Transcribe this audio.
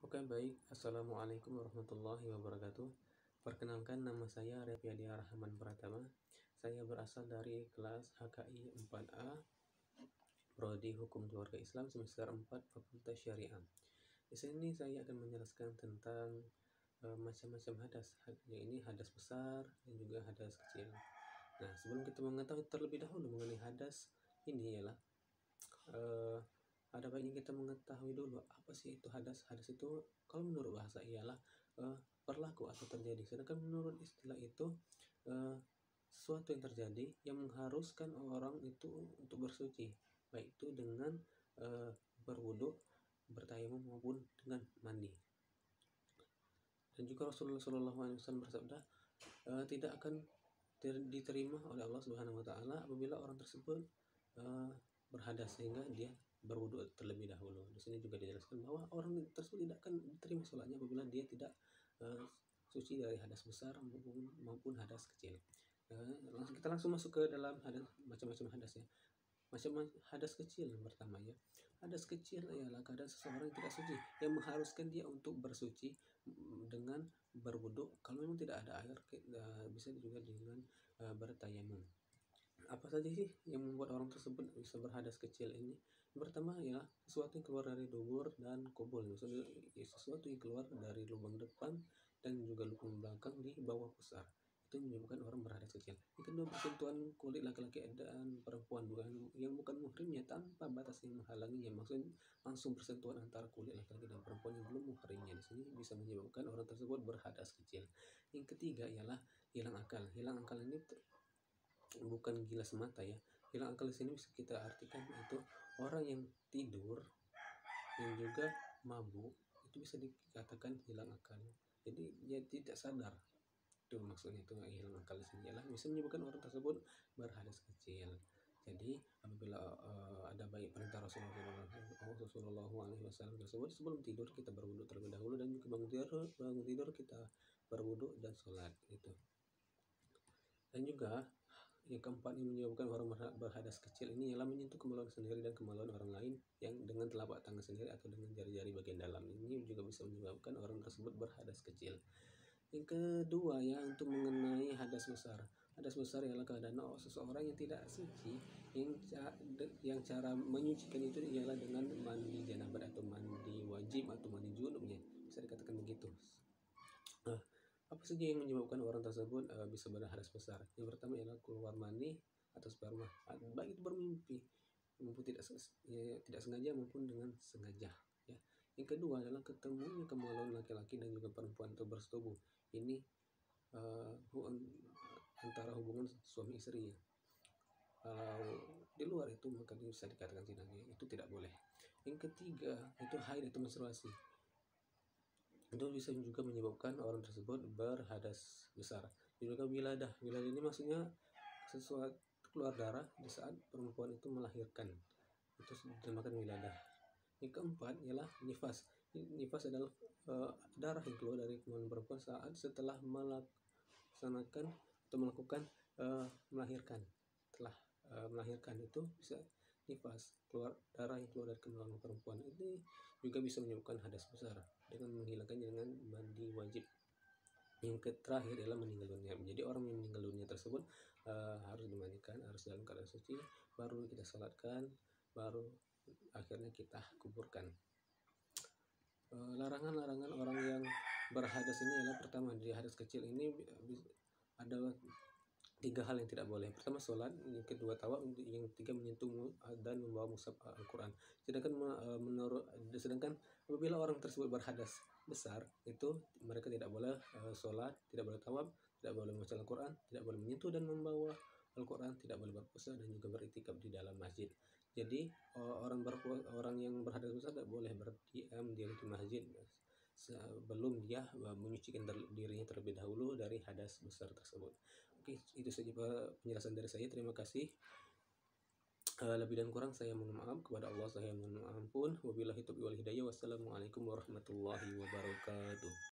Oke, baik. Assalamualaikum warahmatullahi wabarakatuh. Perkenalkan, nama saya Repiadi Rahman Pratama. Saya berasal dari kelas HKI 4A, Prodi Hukum Keluarga Islam semester 4 Fakultas Syariah. Di sini saya akan menjelaskan tentang macam-macam hadas. Ini hadas besar dan juga hadas kecil. Nah, sebelum kita mengetahui terlebih dahulu mengenai hadas ini ialah ada baiknya kita mengetahui dulu apa sih itu hadas. Hadas itu kalau menurut bahasa ialah berlaku atau terjadi, sedangkan menurut istilah itu sesuatu yang terjadi yang mengharuskan orang itu untuk bersuci, baik itu dengan berwudu, bertayamum maupun dengan mandi. Dan juga Rasulullah SAW bersabda, tidak akan diterima oleh Allah Subhanahu Wa Taala apabila orang tersebut berhadas sehingga dia berwudu terlebih dahulu. Di sini juga dijelaskan bahwa orang tersebut tidak akan diterima sholatnya apabila dia tidak suci dari hadas besar maupun hadas kecil. Kita langsung masuk ke dalam hadas, macam-macam hadas ya. Macam hadas kecil yang pertama ya. Hadas kecil ialah keadaan seseorang yang tidak suci yang mengharuskan dia untuk bersuci dengan berwudu. Kalau memang tidak ada air, bisa juga dengan bertayamum. Apa saja sih yang membuat orang tersebut bisa berhadas kecil ini? Yang pertama ya, sesuatu yang keluar dari dubur dan kubul. Maksudnya sesuatu yang keluar dari lubang depan dan juga lubang belakang di bawah pusar. Itu menyebabkan orang berhadas kecil. Yang kedua, bersentuhan kulit laki-laki dan perempuan yang bukan muhrimnya tanpa batas yang menghalanginya. Maksudnya langsung bersentuhan antara kulit laki-laki dan perempuan yang belum muhrimnya. Di sini bisa menyebabkan orang tersebut berhadas kecil. Yang ketiga ialah hilang akal. Hilang akal ini bukan gila semata ya. Hilang akal di sini bisa kita artikan itu orang yang tidur yang juga mabuk, itu bisa dikatakan hilang akal. Jadi dia tidak sadar. Itu maksudnya, itu hilang akal di sini ialah bisa menyebabkan orang tersebut berhadas kecil. Jadi apabila ada baik perintah Rasulullah SAW tersebut, sebelum tidur kita berwudu terlebih dahulu, dan juga bangun tidur kita berwudu dan sholat itu. Dan juga yang keempat yang menyebabkan orang berhadas kecil ini ialah menyentuh kemaluan sendiri dan kemaluan orang lain yang dengan telapak tangan sendiri atau dengan jari-jari bagian dalam. Ini juga bisa menyebabkan orang tersebut berhadas kecil. Yang kedua ya, untuk mengenai hadas besar. Hadas besar ialah keadaan seseorang yang tidak suci, yang cara menyucikan itu ialah dengan mandi janabah atau mandi wajib atau mandi junubnya, bisa dikatakan begitu. Apa saja yang menyebabkan orang tersebut bisa berhadas besar? Yang pertama ialah keluar mani atau sperma, baik itu bermimpi maupun tidak sengaja maupun dengan sengaja ya. Yang kedua adalah ketemunya kemaluan laki-laki dan juga perempuan itu bersetubuh. Ini antara hubungan suami istri ya. Kalau di luar itu maka bisa dikatakan zina, itu tidak boleh. Yang ketiga itu haid atau menstruasi. Itu bisa juga menyebabkan orang tersebut berhadas besar. Juga wiladah. Wiladah ini maksudnya sesuatu keluar darah di saat perempuan itu melahirkan. Itu dinamakan wiladah. Yang keempat ialah nifas. Nifas adalah darah yang keluar dari kemaluan perempuan saat setelah melaksanakan atau melakukan melahirkan. Setelah melahirkan itu bisa nifas, keluar darah yang keluar dari kemaluan perempuan. Ini juga bisa menyebabkan hadas besar dengan menghilangkannya dengan mandi wajib. Yang terakhir adalah meninggal dunia. Jadi orang yang meninggal dunia tersebut harus dimandikan, harus dalam keadaan suci, baru kita salatkan, baru akhirnya kita kuburkan. Larangan-larangan orang yang berhadas ini adalah pertama, di hadas kecil ini ada 3 hal yang tidak boleh. Pertama sholat, yang kedua tawaf, yang ketiga menyentuh dan membawa mushaf Al-Quran. Sedangkan apabila orang tersebut berhadas besar, itu mereka tidak boleh sholat, tidak boleh tawaf, tidak boleh membaca Al-Quran, tidak boleh menyentuh dan membawa Al-Quran, tidak boleh berpuasa dan juga beriktikaf di dalam masjid. Jadi orang yang berhadas besar tidak boleh berdiam di masjid sebelum dia menyucikan dirinya terlebih dahulu dari hadas besar tersebut. Oke, itu saja penjelasan dari saya. Terima kasih. Lebih dan kurang saya mohon maaf, kepada Allah saya mohon ampun. Wabillahi taufiq wal hidayah. Wassalamualaikum warahmatullahi wabarakatuh.